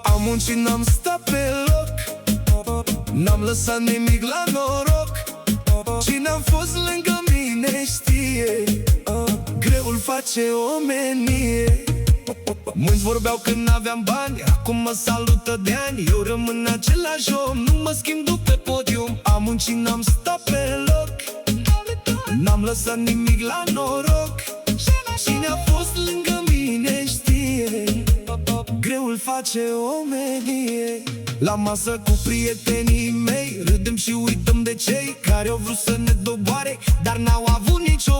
Am muncit, n-am stat pe loc, n-am lăsat nimic la noroc. Cine-a fost lângă mine știe, greul face omenie. Mulți vorbeau când n-aveam bani, acum mă salută de ani. Eu rămân același om, nu mă schimb după podium. Am muncit, n-am stat pe loc, n-am lăsat nimic la noroc. Cine a fost lângă mine știe, greul face omenie. La masă cu prietenii mei râdem și uităm de cei care au vrut să ne doboare, dar n-au avut nicio